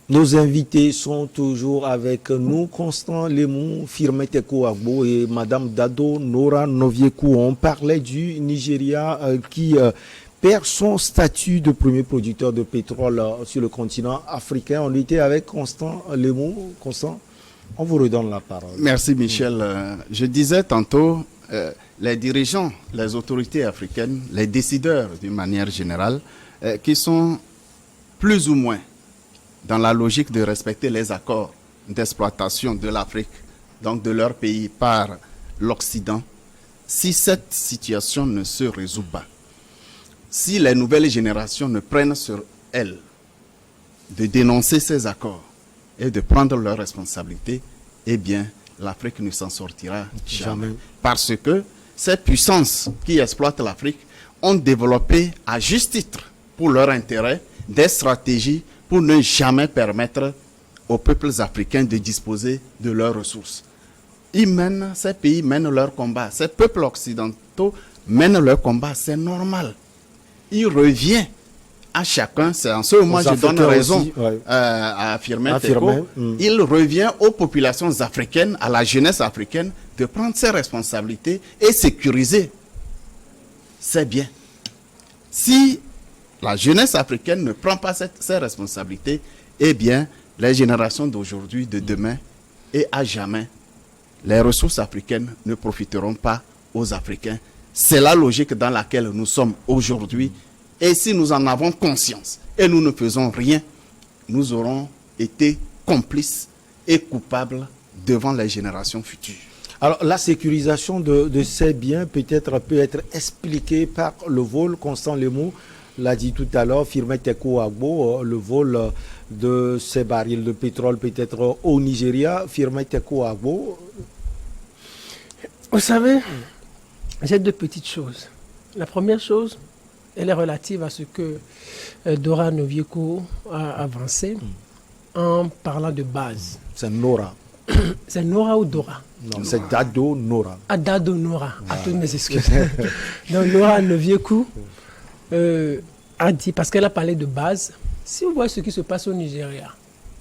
Nos invités sont toujours avec nous, Constant Lemou, Firmin Tekou Agbo et Madame Dado Nora Noviekou. On parlait du Nigeria qui perd son statut de premier producteur de pétrole sur le continent africain. On était avec Constant Lemou. Constant, on vous redonne la parole. Merci Michel. Je disais tantôt, les dirigeants, les autorités africaines, les décideurs d'une manière générale, qui sont plus ou moins dans la logique de respecter les accords d'exploitation de l'Afrique, donc de leur pays par l'Occident, si cette situation ne se résout pas, si les nouvelles générations ne prennent sur elles de dénoncer ces accords et de prendre leurs responsabilités, eh bien, l'Afrique ne s'en sortira jamais. Parce que ces puissances qui exploitent l'Afrique ont développé à juste titre pour leur intérêt des stratégies pour ne jamais permettre aux peuples africains de disposer de leurs ressources. Ces pays mènent leur combat, ces peuples occidentaux mènent leur combat, c'est normal. Il revient à chacun, c'est en ce moment je donne raison aussi, ouais. À Firmin Tekou, il revient aux populations africaines, à la jeunesse africaine, de prendre ses responsabilités et sécuriser ses biens. Si la jeunesse africaine ne prend pas ses responsabilités, eh bien, les générations d'aujourd'hui, de demain et à jamais, les ressources africaines ne profiteront pas aux Africains. C'est la logique dans laquelle nous sommes aujourd'hui. Et si nous en avons conscience et nous ne faisons rien, nous aurons été complices et coupables devant les générations futures. Alors, la sécurisation de ces biens peut être expliquée par le vol. Constant Lemou l'a dit tout à l'heure, Firmin Tekou Agbo, le vol de ces barils de pétrole peut-être au Nigeria. Firmin Tekou Agbo. Vous savez, j'ai deux petites choses. La première chose, elle est relative à ce que Dora Noviekou a avancé en parlant de base. C'est Nora. C'est Nora ou Dora? Non, c'est Dado Nora. Ah, Dado Nora. À toutes mes excuses. Donc, Nora Noviekou a dit, parce qu'elle a parlé de base, si vous voyez ce qui se passe au Nigeria,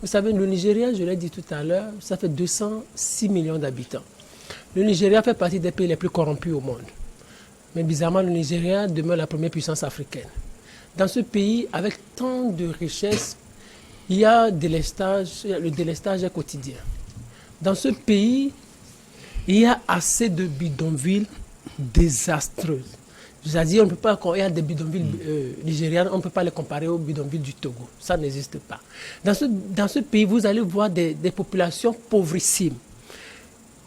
vous savez, le Nigeria, je l'ai dit tout à l'heure, ça fait 206 millions d'habitants. Le Nigeria fait partie des pays les plus corrompus au monde. Mais bizarrement, le Nigeria demeure la première puissance africaine. Dans ce pays, avec tant de richesses, il y a le délestage est quotidien. Dans ce pays, il y a assez de bidonvilles désastreuses. C'est-à-dire, on ne peut pas, quand il y a des bidonvilles nigérianes, on ne peut pas les comparer aux bidonvilles du Togo. Ça n'existe pas. Dans ce pays, vous allez voir des populations pauvrissimes.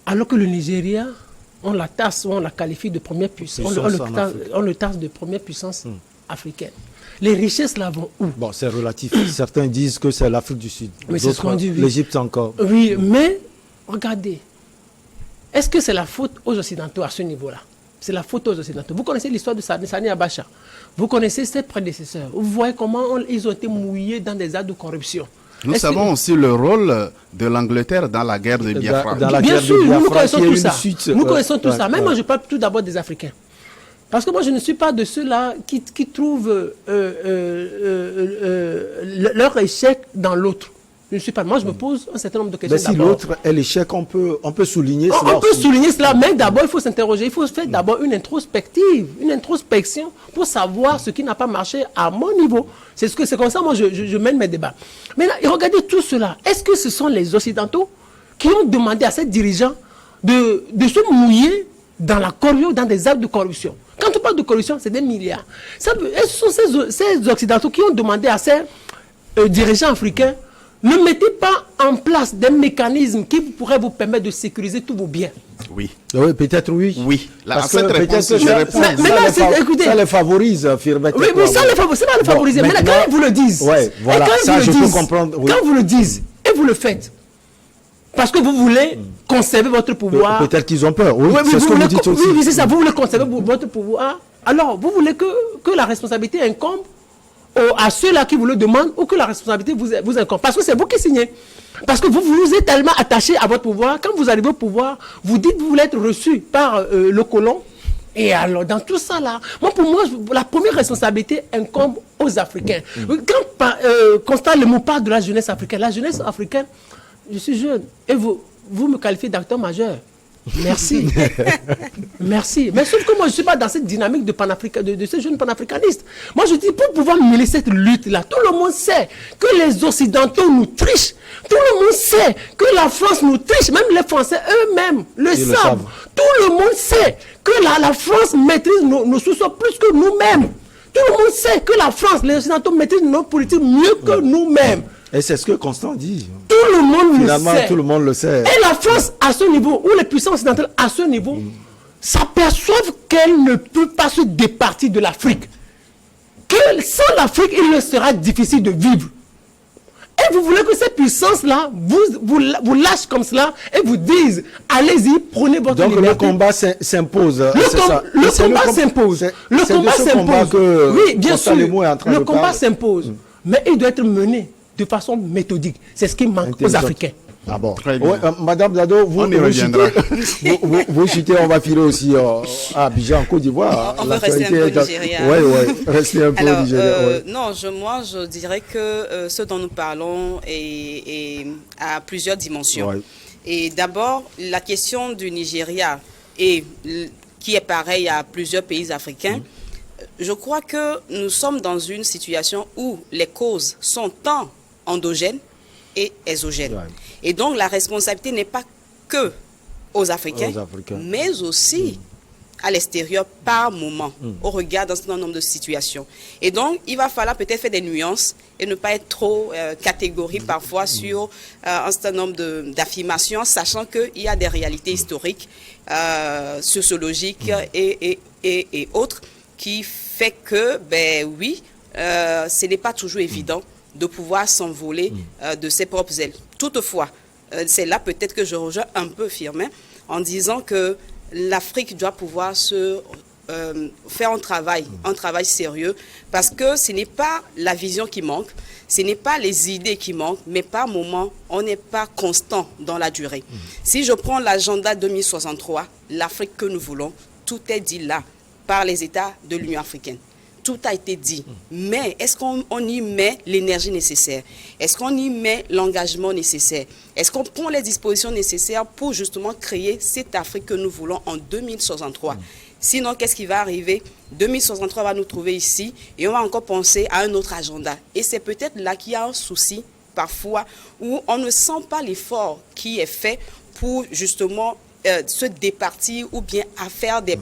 Alors que le Nigeria, on la tasse, on la qualifie de première puissance. On le tasse de première puissance africaine. Les richesses là vont où? Bon, c'est relatif. Certains disent que c'est l'Afrique du Sud. Mais c'est ce qu'on dit. L'Égypte encore. Oui, mais regardez. Est-ce que c'est la faute aux Occidentaux à ce niveau-là? C'est la faute aux Occidentaux. Vous connaissez l'histoire de Sani Abacha. Vous connaissez ses prédécesseurs. Vous voyez comment ils ont été mouillés dans des actes de corruption. Nous savons aussi le rôle de l'Angleterre dans la guerre de Biafra. Bien sûr, nous connaissons tout ça. Nous connaissons tout ça. Mais moi, je parle tout d'abord des Africains. Parce que moi, je ne suis pas de ceux-là qui trouvent leur échec dans l'autre. Je ne suis pas. Moi, je me pose un certain nombre de questions. Mais si l'autre est l'échec, on peut souligner cela. On peut souligner cela, mais d'abord, il faut s'interroger. Il faut faire d'abord une introspection pour savoir ce qui n'a pas marché à mon niveau. C'est comme ça, moi, je mène mes débats. Maintenant, regardez tout cela. Est-ce que ce sont les Occidentaux qui ont demandé à ces dirigeants de se mouiller dans la corruption, dans des actes de corruption? Quand on parle de corruption, c'est des milliards. Ce sont ces Occidentaux qui ont demandé à ces dirigeants africains: ne mettez pas en place des mécanismes qui pourraient vous permettre de sécuriser tous vos biens. Oui. Oui, peut-être oui. Oui. Parce que ça les favorise, Firmin Tekou. Oui, ça les favorise. C'est pas les favoriser. Mais quand ils vous le disent, voilà, ça je peux comprendre. Oui. Quand vous le disent, et vous le faites, parce que vous voulez conserver votre pouvoir. Peut-être qu'ils ont peur. Oui, c'est ce que vous dites aussi. Oui, c'est ça. Vous voulez conserver votre pouvoir. Alors, vous voulez que la responsabilité incombe à ceux-là qui vous le demandent, ou que la responsabilité vous incombe. Parce que c'est vous qui signez. Parce que vous êtes tellement attaché à votre pouvoir. Quand vous arrivez au pouvoir, vous dites que vous voulez être reçu par le colon. Et alors, dans tout ça là, pour moi, la première responsabilité incombe aux Africains. Quand Constant Lemou parle de la jeunesse africaine, je suis jeune, et vous me qualifiez d'acteur majeur. Merci. Merci. Mais sauf que moi, je ne suis pas dans cette dynamique de ces jeunes panafricanistes. Moi, je dis, pour pouvoir mener cette lutte-là, tout le monde sait que les Occidentaux nous trichent. Tout le monde sait que la France nous triche. Même les Français eux-mêmes le savent. Tout le monde sait que la France maîtrise nos sous-sols plus que nous-mêmes. Tout le monde sait que la France, les Occidentaux maîtrisent nos politiques mieux que nous-mêmes. Et c'est ce que Constant dit. Tout le monde Finalement, le sait. Tout le monde le sait. Et la France, à ce niveau, ou les puissances occidentales, à ce niveau, s'aperçoivent qu'elle ne peut pas se départir de l'Afrique. Que sans l'Afrique, il leur sera difficile de vivre. Et vous voulez que ces puissances-là vous lâchent comme cela et vous disent, allez-y, prenez votre liberté. Donc le combat s'impose. Le combat s'impose. Le combat s'impose. Oui, bien sûr. Le combat s'impose. Mais il doit être mené de façon méthodique. C'est ce qui manque aux Africains. Ah bon. Ouais, Madame Dado, vous chutez, on va filer aussi à Abidjan, en Côte d'Ivoire. On va rester un peu au Nigeria. Oui, rester un peu au Nigeria. Non, moi, je dirais que ce dont nous parlons est à plusieurs dimensions. Ouais. Et d'abord, la question du Nigeria, qui est pareil à plusieurs pays africains, je crois que nous sommes dans une situation où les causes sont tant endogènes et exogènes. Ouais. Et donc, la responsabilité n'est pas que aux Africains, mais aussi à l'extérieur par moment, au regard d'un certain nombre de situations. Et donc, il va falloir peut-être faire des nuances et ne pas être trop catégorique parfois sur un certain nombre d'affirmations, sachant qu'il y a des réalités historiques, sociologiques et autres qui fait que, ce n'est pas toujours évident de pouvoir s'envoler de ses propres ailes. Toutefois, c'est là peut-être que je rejoins un peu Firmin en disant que l'Afrique doit pouvoir faire un travail sérieux, parce que ce n'est pas la vision qui manque, ce n'est pas les idées qui manquent, mais par moment, on n'est pas constant dans la durée. Si je prends l'agenda 2063, l'Afrique que nous voulons, tout est dit là par les États de l'Union africaine. Tout a été dit, mais est-ce qu'on y met l'énergie nécessaire? Est-ce qu'on y met l'engagement nécessaire? Est-ce qu'on prend les dispositions nécessaires pour justement créer cette Afrique que nous voulons en 2063? Sinon, qu'est-ce qui va arriver? 2063 va nous trouver ici et on va encore penser à un autre agenda. Et c'est peut-être là qu'il y a un souci parfois où on ne sent pas l'effort qui est fait pour justement se départir ou bien à faire des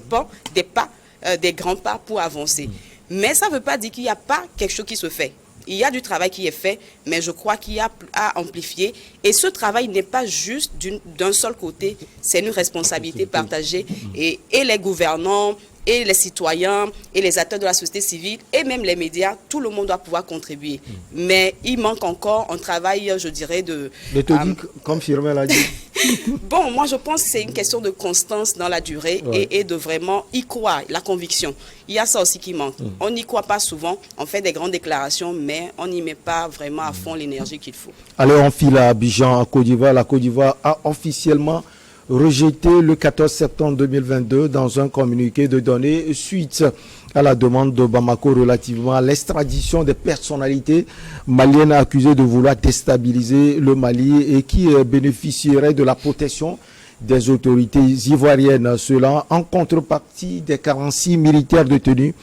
grands pas pour avancer. Mais ça ne veut pas dire qu'il n'y a pas quelque chose qui se fait. Il y a du travail qui est fait, mais je crois qu'il y a à amplifier. Et ce travail n'est pas juste d'un seul côté, c'est une responsabilité partagée. Et les gouvernants, et les citoyens, et les acteurs de la société civile, et même les médias, tout le monde doit pouvoir contribuer. Mais il manque encore un travail, je dirais, méthodique, comme Firmin l'a dit. Bon, moi je pense que c'est une question de constance dans la durée et de vraiment y croire, la conviction. Il y a ça aussi qui manque. On n'y croit pas souvent, on fait des grandes déclarations, mais on n'y met pas vraiment à fond l'énergie qu'il faut. Allez, on file à Abidjan, en Côte d'Ivoire. La Côte d'Ivoire a officiellement rejeté le 14 septembre 2022 dans un communiqué de donner suite à la demande de Bamako relativement à l'extradition des personnalités maliennes accusées de vouloir déstabiliser le Mali et qui bénéficieraient de la protection des autorités ivoiriennes. Cela en contrepartie des 46 militaires détenus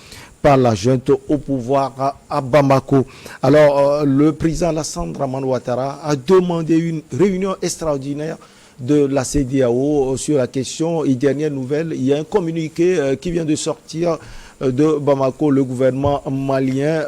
par la junte au pouvoir à Bamako. Alors, le président Alassane Dramane Ouattara a demandé une réunion extraordinaire de la CEDEAO sur la question. Et dernière nouvelle, il y a un communiqué qui vient de sortir de Bamako. Le gouvernement malien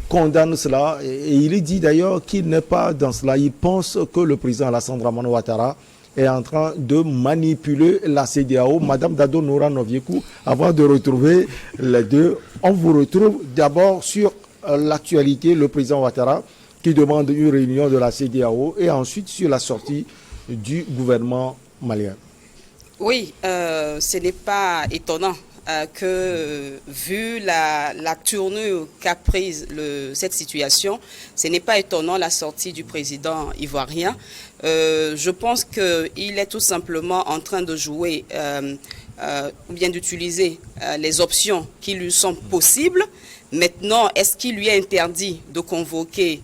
condamne cela et il dit d'ailleurs qu'il n'est pas dans cela. Il pense que le président Alassane Dramane Ouattara est en train de manipuler la CEDEAO. Madame Dado Nora Noviekou, avant de retrouver les deux, on vous retrouve d'abord sur l'actualité, le président Ouattara qui demande une réunion de la CEDEAO et ensuite sur la sortie du gouvernement malien. Oui, ce n'est pas étonnant que, vu la tournure qu'a prise cette situation, ce n'est pas étonnant la sortie du président ivoirien. Je pense qu'il est tout simplement en train de jouer ou bien d'utiliser les options qui lui sont possibles. Maintenant, est-ce qu'il lui est interdit de convoquer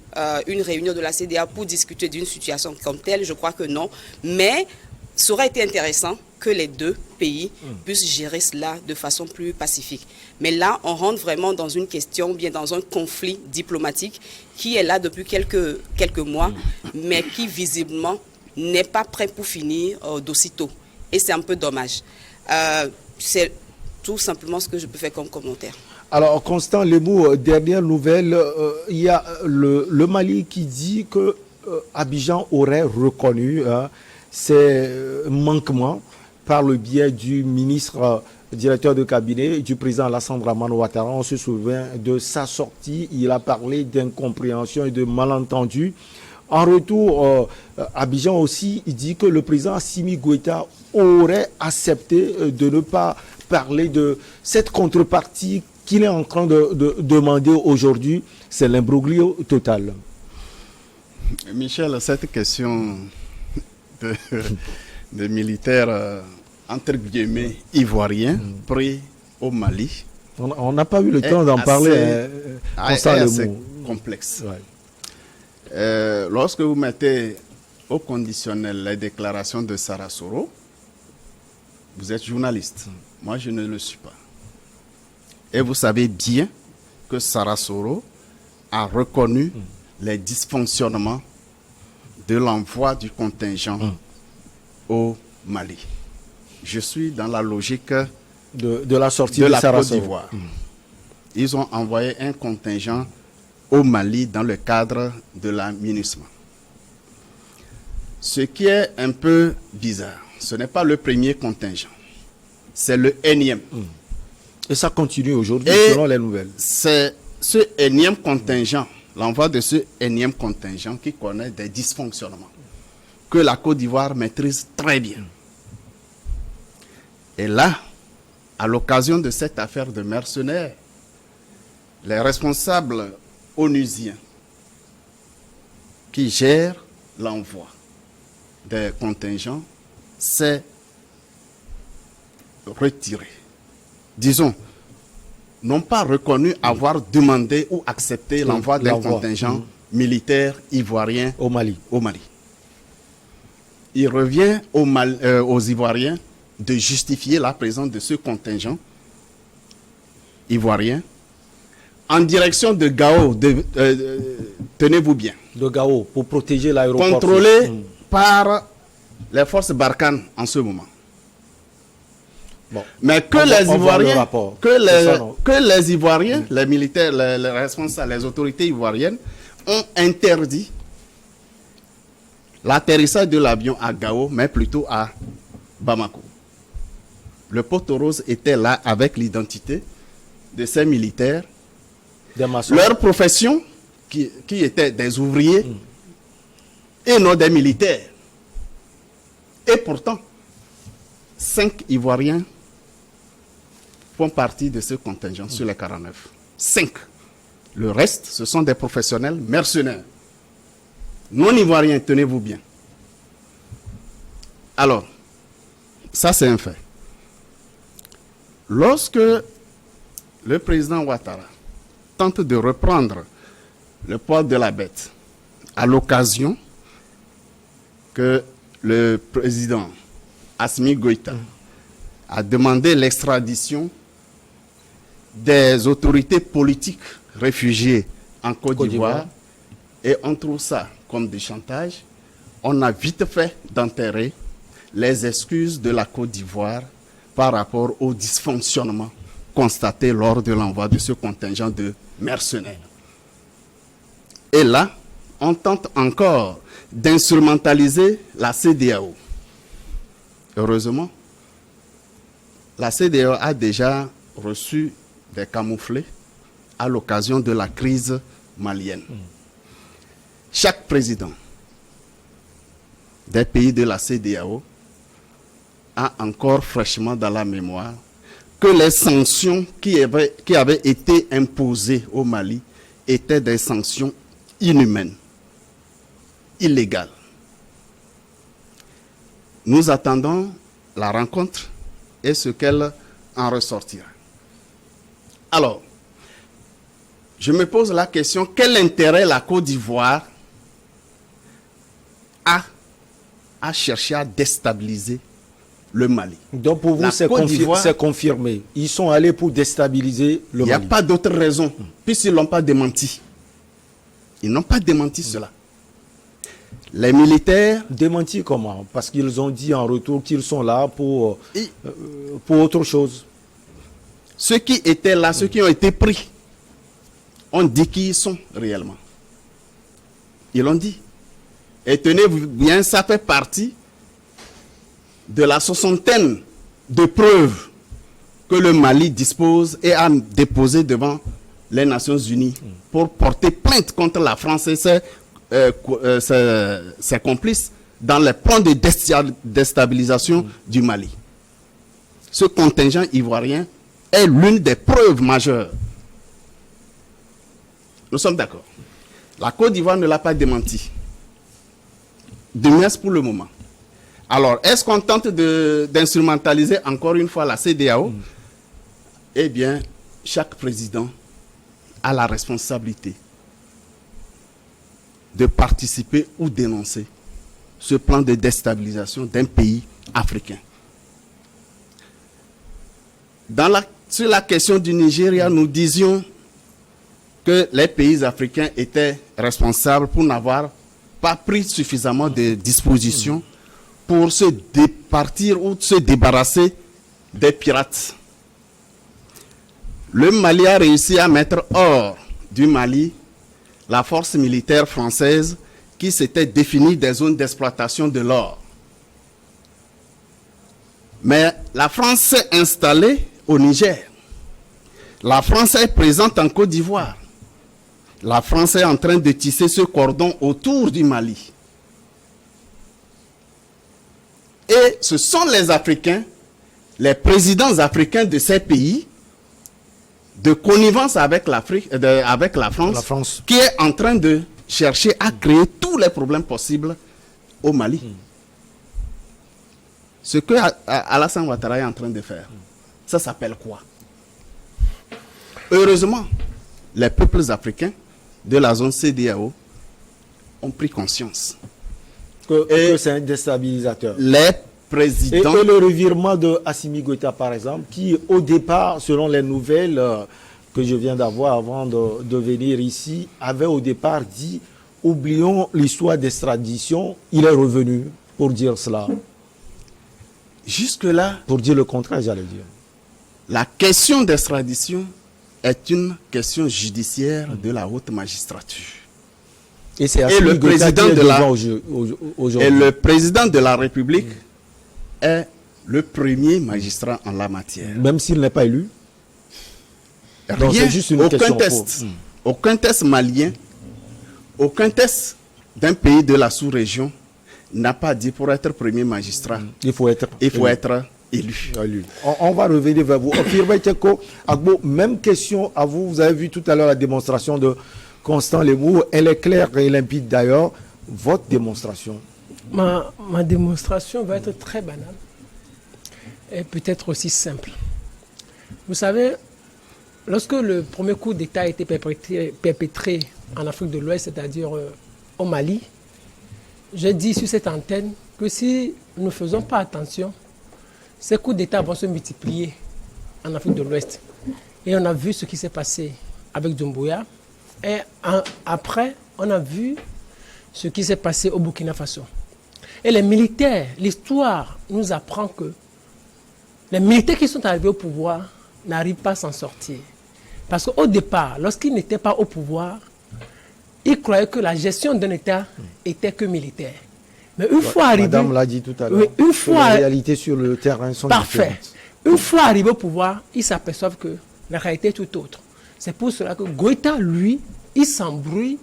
une réunion de la CEDEAO pour discuter d'une situation comme telle? Je crois que non. Mais ça aurait été intéressant que les deux pays puissent gérer cela de façon plus pacifique. Mais là, on rentre vraiment dans une question, bien dans un conflit diplomatique qui est là depuis quelques mois, mais qui visiblement n'est pas prêt pour finir d'aussitôt. Et c'est un peu dommage. C'est tout simplement ce que je peux faire comme commentaire. Alors, Constant Lemou, dernière nouvelle, il y a le Mali qui dit que Abidjan aurait reconnu ces manquements par le biais du ministre directeur de cabinet du président Alassane Dramane Ouattara. On se souvient de sa sortie. Il a parlé d'incompréhension et de malentendus. En retour, Abidjan aussi, il dit que le président Assimi Goïta aurait accepté de ne pas parler de cette contrepartie qu'il est en train de demander aujourd'hui. C'est l'imbroglio total. Michel, cette question de militaires, entre guillemets, ivoiriens, pris au Mali. On n'a pas eu le temps d'en parler. C'est complexe. Ouais. Lorsque vous mettez au conditionnel les déclarations de Sarah Soro, vous êtes journaliste. Moi, je ne le suis pas. Et vous savez bien que Sarah Soro a reconnu les dysfonctionnements de l'envoi du contingent au Mali. Je suis dans la logique de la sortie de de la Sarah Côte Soro. d'Ivoire. Ils ont envoyé un contingent au Mali dans le cadre de la MINUSMA. Ce qui est un peu bizarre, ce n'est pas le premier contingent, c'est le énième. Et ça continue aujourd'hui selon les nouvelles. C'est ce énième contingent, l'envoi de ce énième contingent qui connaît des dysfonctionnements que la Côte d'Ivoire maîtrise très bien. Et là, à l'occasion de cette affaire de mercenaires, les responsables onusiens qui gèrent l'envoi des contingents s'est retiré. Disons, n'ont pas reconnu avoir demandé ou accepté l'envoi d'un contingent militaire ivoirien au Mali. Il revient aux Ivoiriens de justifier la présence de ce contingent ivoirien en direction de Gao, tenez-vous bien. De Gao, pour protéger l'aéroport. Contrôlé par les forces Barkhane en ce moment. Bon. Mais que les Ivoiriens, les militaires, les responsables, les autorités ivoiriennes ont interdit l'atterrissage de l'avion à Gao, mais plutôt à Bamako. Le poteau rose était là avec l'identité de ces militaires, leur profession, qui étaient des ouvriers, et non des militaires. Et pourtant, 5 Ivoiriens font partie de ce contingent sur les 49. 5. Le reste, ce sont des professionnels mercenaires. Non-ivoiriens, tenez-vous bien. Alors, ça c'est un fait. Lorsque le président Ouattara tente de reprendre le poids de la bête, à l'occasion que le président Assimi Goïta a demandé l'extradition des autorités politiques réfugiées en Côte d'Ivoire, et on trouve ça comme du chantage, on a vite fait d'enterrer les excuses de la Côte d'Ivoire par rapport au dysfonctionnement constaté lors de l'envoi de ce contingent de mercenaires. Et là, on tente encore d'instrumentaliser la CEDEAO. Heureusement, la CEDEAO a déjà reçu des camouflés à l'occasion de la crise malienne. Chaque président des pays de la CEDEAO a encore fraîchement dans la mémoire que les sanctions qui avaient été imposées au Mali étaient des sanctions inhumaines, illégales. Nous attendons la rencontre et ce qu'elle en ressortira. Alors, je me pose la question, quel intérêt la Côte d'Ivoire a à chercher à déstabiliser le Mali? Donc pour vous, c'est confirmé. Ils sont allés pour déstabiliser le Mali. Il n'y a pas d'autre raison, puisqu'ils ne l'ont pas démenti. Ils n'ont pas démenti cela. Les militaires... Démenti comment? Parce qu'ils ont dit en retour qu'ils sont là pour autre chose. Ceux qui étaient là, ceux qui ont été pris, on dit qui ils sont réellement. Ils l'ont dit. Et tenez-vous bien, ça fait partie de la soixantaine de preuves que le Mali dispose et a déposé devant les Nations Unies pour porter plainte contre la France et ses complices dans les plans de déstabilisation du Mali. Ce contingent ivoirien est l'une des preuves majeures. Nous sommes d'accord. La Côte d'Ivoire ne l'a pas démenti. Du moins pour le moment. Alors, est-ce qu'on tente d'instrumentaliser encore une fois la CEDEAO? Eh bien, chaque président a la responsabilité de participer ou dénoncer ce plan de déstabilisation d'un pays africain. Sur la question du Nigeria, nous disions que les pays africains étaient responsables pour n'avoir pas pris suffisamment de dispositions pour se départir ou se débarrasser des pirates. Le Mali a réussi à mettre hors du Mali la force militaire française qui s'était définie des zones d'exploitation de l'or. Mais la France s'est installée au Niger. La France est présente en Côte d'Ivoire. La France est en train de tisser ce cordon autour du Mali. Et ce sont les Africains, les présidents africains de ces pays, de connivence avec la France, qui est en train de chercher à créer tous les problèmes possibles au Mali. Ce que Alassane Ouattara est en train de faire, ça s'appelle quoi? Heureusement, les peuples africains de la zone CEDEAO ont pris conscience que c'est un déstabilisateur. Les présidents... Et le revirement de Assimi Goïta, par exemple, qui au départ, selon les nouvelles que je viens d'avoir avant de venir ici, avait au départ dit « oublions l'histoire d'extradition », il est revenu pour dire cela. Jusque-là... Pour dire le contraire, j'allais dire. La question d'extradition est une question judiciaire de la haute magistrature. Et le président de la République est le premier magistrat en la matière. Même s'il n'est pas élu. Rien, c'est juste une aucun test malien, aucun test d'un pays de la sous-région n'a pas dit pour être premier magistrat. Il faut être élu. On va revenir vers vous. Agbo, même question à vous. Vous avez vu tout à l'heure la démonstration de Constant Lemou. Elle est claire et limpide d'ailleurs. Votre démonstration? Ma démonstration va être très banale et peut-être aussi simple. Vous savez, lorsque le premier coup d'État a été perpétré en Afrique de l'Ouest, c'est-à-dire au Mali, j'ai dit sur cette antenne que si nous ne faisons pas attention, ces coups d'État vont se multiplier en Afrique de l'Ouest. Et on a vu ce qui s'est passé avec Doumbouya. Et après, on a vu ce qui s'est passé au Burkina Faso. Et les militaires, l'histoire nous apprend que les militaires qui sont arrivés au pouvoir n'arrivent pas à s'en sortir. Parce qu'au départ, lorsqu'ils n'étaient pas au pouvoir, ils croyaient que la gestion d'un État était que militaire. Mais une fois arrivé... Madame l'a dit tout à l'heure. Oui, une fois... Les réalités sur le terrain sont parfait. différentes. Une fois arrivé au pouvoir, ils s'aperçoivent que la réalité est tout autre. C'est pour cela que Goïta, lui, il s'embrouille.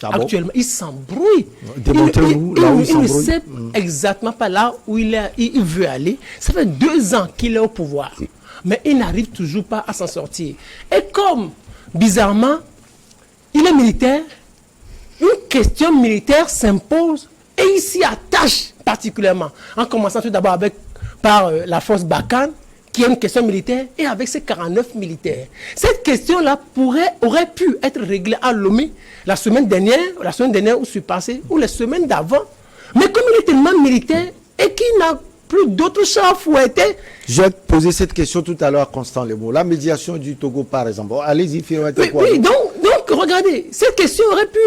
Actuellement, il s'embrouille. Démontrez-nous là où il s'embrouille. Il ne sait exactement pas là où il veut aller. Ça fait 2 ans qu'il est au pouvoir. Mais il n'arrive toujours pas à s'en sortir. Et comme, bizarrement, il est militaire, une question militaire s'impose et il s'y attache particulièrement. En commençant tout d'abord avec par la force Barkhane, qui est une question militaire, et avec ces 49 militaires. Cette question-là aurait pu être réglée à Lomé la semaine dernière où je suis passé, ou les semaines d'avant. Mais comme il est tellement militaire et qu'il n'a plus d'autres chats à fouetter. J'ai posé cette question tout à l'heure à Constant Lemo. La médiation du Togo, par exemple. Bon, allez-y, oui, donc, regardez, cette question aurait pu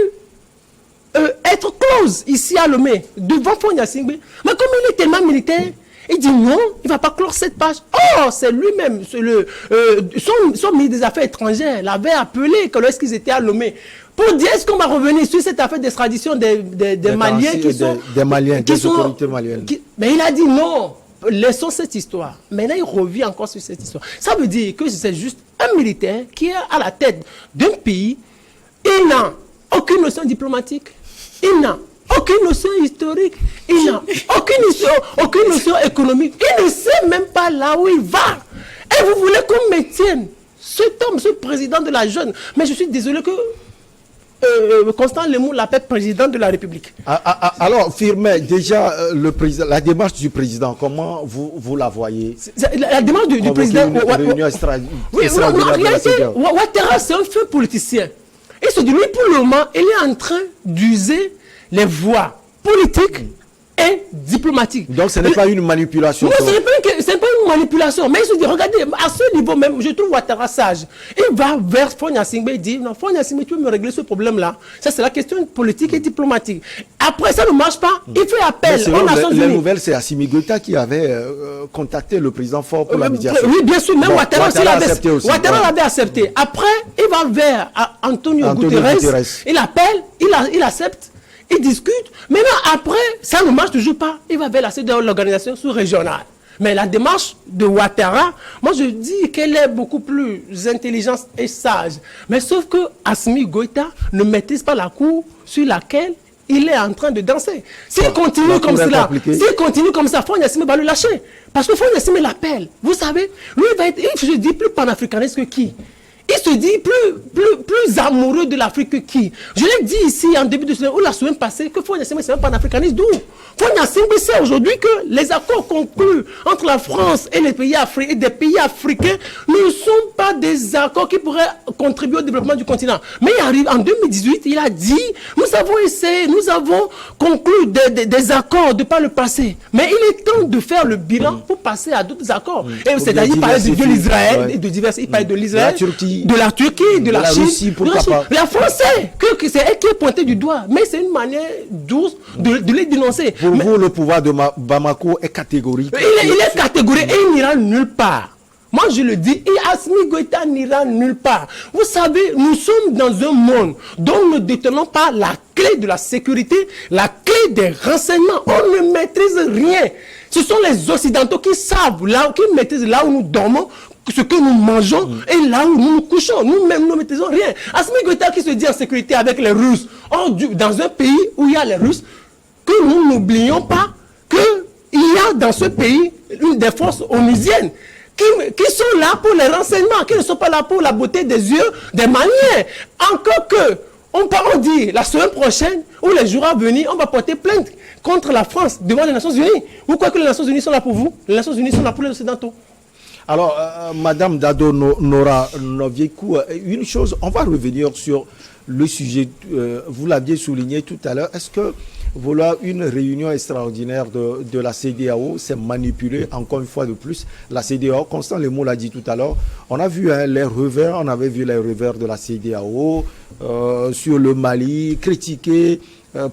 être close ici à Lomé, devant Fonia Singbe. Mais comme il est tellement militaire, il dit non, il ne va pas clore cette page. Oh, c'est lui-même, son ministre des Affaires étrangères l'avait appelé lorsqu'ils étaient à Lomé. Pour dire, est-ce qu'on va revenir sur cette affaire d'extradition des Maliens qui sont... Des Maliens, des autorités maliennes. Mais il a dit non, laissons cette histoire. Maintenant, il revient encore sur cette histoire. Ça veut dire que c'est juste un militaire qui est à la tête d'un pays. Il n'a aucune notion diplomatique. Il n'a aucune notion historique. Il n'a aucune notion économique. Il ne sait même pas là où il va. Et vous voulez qu'on maintienne cet homme, ce président de la jeune. Mais je suis désolé que Constant Lemou l'appelle président de la République. Alors, Firmin, déjà, la démarche du président, comment vous la voyez? La démarche du président... Oui, en réalité, Ouattara, c'est un feu politicien. Il se dit, lui, pour le moment, il est en train d'user les voies politiques et diplomatiques. Donc, ce n'est pas une manipulation. Non, ce n'est pas une manipulation. Mais il se dit, regardez, à ce niveau même, je trouve Ouattara sage. Il va vers Fonia Singbe et dit, non, Fonia Singbe, tu veux me régler ce problème-là? Ça, c'est la question politique et diplomatique. Après, ça ne marche pas. Il fait appel aux Nations Unies. La nouvelle, c'est Assimi Goïta qui avait contacté le président Faure pour la médiation. Oui, bien sûr, même Ouattara l'avait accepté. Après, il va vers Antonio Guterres. Il appelle, il accepte. Ils discutent. Maintenant, après, ça ne marche toujours pas. Il va vers la CEDEAO, l'organisation sous-régionale. Mais la démarche de Ouattara, moi je dis qu'elle est beaucoup plus intelligente et sage. Mais sauf que Assimi Goïta ne maîtrise pas la cour sur laquelle il est en train de danser. S'il continue comme ça, Fonia Singbe va le lâcher. Parce que Fonia Singbe l'appelle. Vous savez, lui il va être, je dis, plus panafricaniste que qui? Il se dit plus amoureux de l'Afrique que qui? Je l'ai dit ici en début de semaine ou la semaine passée que Fonia Singbe c'est un panafricaniste. D'où Fonia Singbe sait aujourd'hui que les accords conclus entre la France et les pays africains, des pays africains ne sont pas des accords qui pourraient contribuer au développement du continent. Mais il arrive en 2018, il a dit, nous avons essayé, nous avons conclu des accords de par le passé. Mais il est temps de faire le bilan pour passer à d'autres accords. Et c'est-à-dire, il parlait de l'Israël, et de divers, il parlait de l'Israël, de la Turquie, de la Chine, Russie, la France sait que c'est elle qui est pointée du doigt, mais c'est une manière douce de les dénoncer. Pour vous, le pouvoir de Bamako est catégorique. Il est catégorique et il n'ira nulle part. Moi, je le dis, et Assimi Goïta n'ira nulle part. Vous savez, nous sommes dans un monde dont nous ne détenons pas la clé de la sécurité, la clé des renseignements. On ne maîtrise rien. Ce sont les Occidentaux qui savent, qui maîtrisent là où nous dormons, ce que nous mangeons et là où nous nous couchons. Nous-mêmes, nous ne maîtrisons rien. Assimi Goïta qui se dit en sécurité avec les Russes, dans un pays où il y a les Russes, que nous n'oublions pas qu'il y a dans ce pays des forces onusiennes qui sont là pour les renseignements, qui ne sont pas là pour la beauté des yeux des Maliens. Encore que, on dit la semaine prochaine, ou les jours à venir, on va porter plainte contre la France devant les Nations Unies. Vous croyez que les Nations Unies sont là pour vous? Les Nations Unies sont là pour les Occidentaux. Alors, Madame Dado Nora Noviekou, une chose, on va revenir sur le sujet, vous l'aviez souligné tout à l'heure, est-ce que voilà une réunion extraordinaire de la CEDEAO, c'est manipulé encore une fois de plus. La CEDEAO, Constant Lemou l'a dit tout à l'heure, on a vu les revers, on avait vu les revers de la CEDEAO sur le Mali, critiqué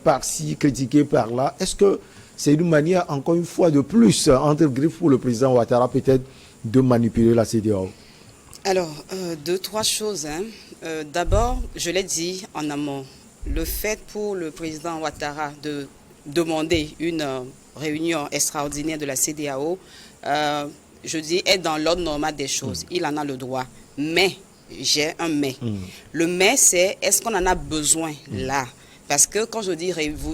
par-ci, critiqué par-là. Est-ce que c'est une manière, encore une fois de plus, entre griffes pour le président Ouattara, peut-être, de manipuler la CEDEAO? Alors, deux, trois choses. D'abord, je l'ai dit en amont, le fait pour le président Ouattara de demander une réunion extraordinaire de la CEDEAO, je dis, est dans l'ordre normal des choses. Il en a le droit. Mais, j'ai un mais. Le mais, c'est est-ce qu'on en a besoin là? Parce que quand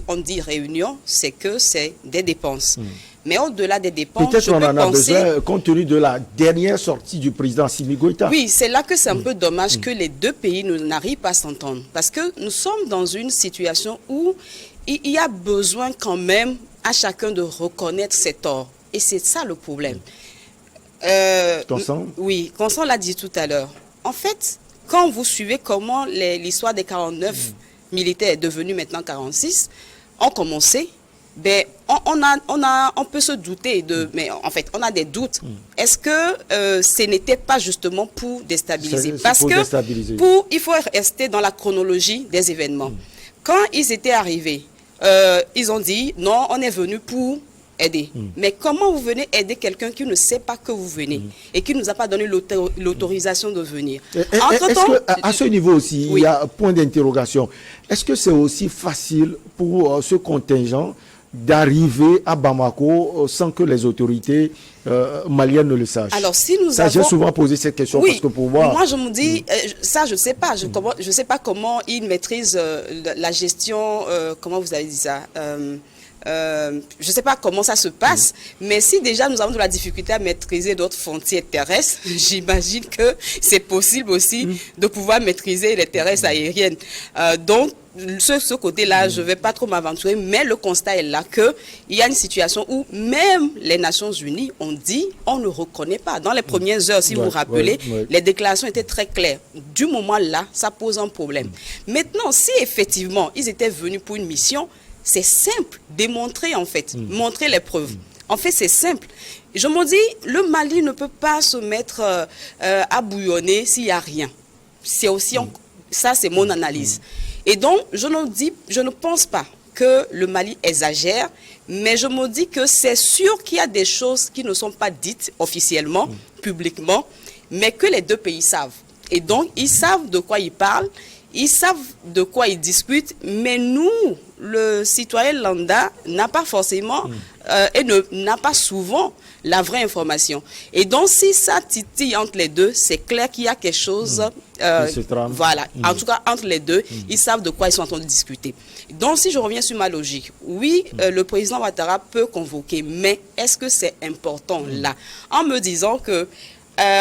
on dit réunion, c'est que c'est des dépenses. Mais au-delà des dépenses, peut-être qu'on en a besoin compte tenu de la dernière sortie du président Assimi Goïta. Oui, c'est là que c'est un peu dommage que les deux pays n'arrivent pas à s'entendre. Parce que nous sommes dans une situation où il y a besoin quand même à chacun de reconnaître ses torts. Et c'est ça le problème. Constant? Oui, Constant l'a dit tout à l'heure. En fait, quand vous suivez comment l'histoire des 49 militaires est devenue maintenant 46, ont commencé, ben, on peut se douter mais en fait, on a des doutes. Est-ce que ce n'était pas justement pour déstabiliser? Parce que il faut rester dans la chronologie des événements. Quand ils étaient arrivés, ils ont dit, non, on est venu pour aider. Mais comment vous venez aider quelqu'un qui ne sait pas que vous venez et qui ne nous a pas donné l'autorisation de venir? À ce niveau aussi, il y a un point d'interrogation. Est-ce que c'est aussi facile pour ce contingent d'arriver à Bamako sans que les autorités maliennes ne le sachent? Alors, si nous j'ai souvent posé cette question parce que pour moi... je me dis, ça, je ne sais pas. Je ne sais pas comment ils maîtrisent la gestion, comment vous avez dit ça je ne sais pas comment ça se passe, mais si déjà nous avons de la difficulté à maîtriser d'autres frontières terrestres, j'imagine que c'est possible aussi de pouvoir maîtriser les terrestres aériennes. Donc, ce côté-là, je ne vais pas trop m'aventurer, mais le constat est là qu'il y a une situation où même les Nations Unies ont dit on ne reconnaît pas. Dans les premières heures, si vous vous rappelez, les déclarations étaient très claires. Du moment-là, ça pose un problème. Maintenant, si effectivement ils étaient venus pour une mission, c'est simple, démontrer en fait, montrer les preuves. En fait, c'est simple. Je me dis, le Mali ne peut pas se mettre à bouillonner s'il n'y a rien. C'est aussi, ça c'est mon analyse. Et donc, je ne pense pas que le Mali exagère, mais je me dis que c'est sûr qu'il y a des choses qui ne sont pas dites officiellement, publiquement, mais que les deux pays savent. Et donc, ils savent de quoi ils parlent, ils savent de quoi ils discutent, mais nous, le citoyen lambda, n'a pas forcément et n'a pas souvent la vraie information. Et donc, si ça titille entre les deux, c'est clair qu'il y a quelque chose. Voilà. En tout cas, entre les deux, ils savent de quoi ils sont en train de discuter. Donc, si je reviens sur ma logique, oui, le président Ouattara peut convoquer, mais est-ce que c'est important là? En me disant que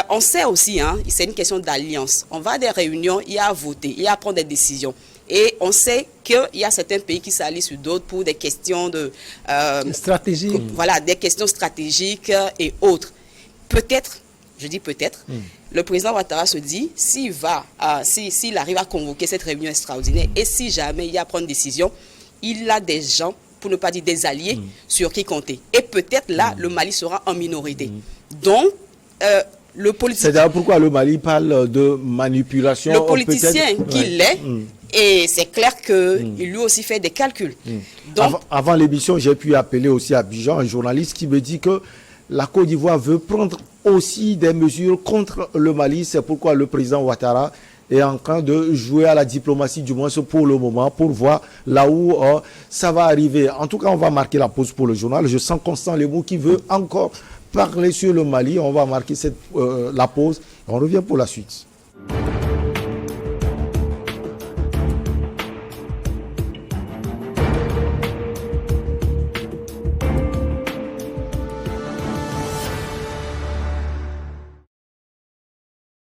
on sait aussi, c'est une question d'alliance. On va à des réunions, il y a à voter, il y a à prendre des décisions. Et on sait qu'il y a certains pays qui s'allient sur d'autres pour des questions de stratégie. Voilà, des questions stratégiques et autres. Peut-être, je dis peut-être, le président Ouattara se dit, s'il arrive à convoquer cette réunion extraordinaire et si jamais il y a à prendre une décision, il a des gens, pour ne pas dire des alliés, sur qui compter. Et peut-être là, le Mali sera en minorité. Donc, le politicien... C'est d'ailleurs pourquoi le Mali parle de manipulation. Le politicien qu'il est, et c'est clair qu'il lui aussi fait des calculs. Donc, avant l'émission, j'ai pu appeler aussi à Abidjan un journaliste qui me dit que la Côte d'Ivoire veut prendre aussi des mesures contre le Mali. C'est pourquoi le président Ouattara est en train de jouer à la diplomatie, du moins pour le moment, pour voir là où ça va arriver. En tout cas, on va marquer la pause pour le journal. Je sens Constant Lemou qui veut encore parler sur le Mali. On va marquer la pause. On revient pour la suite.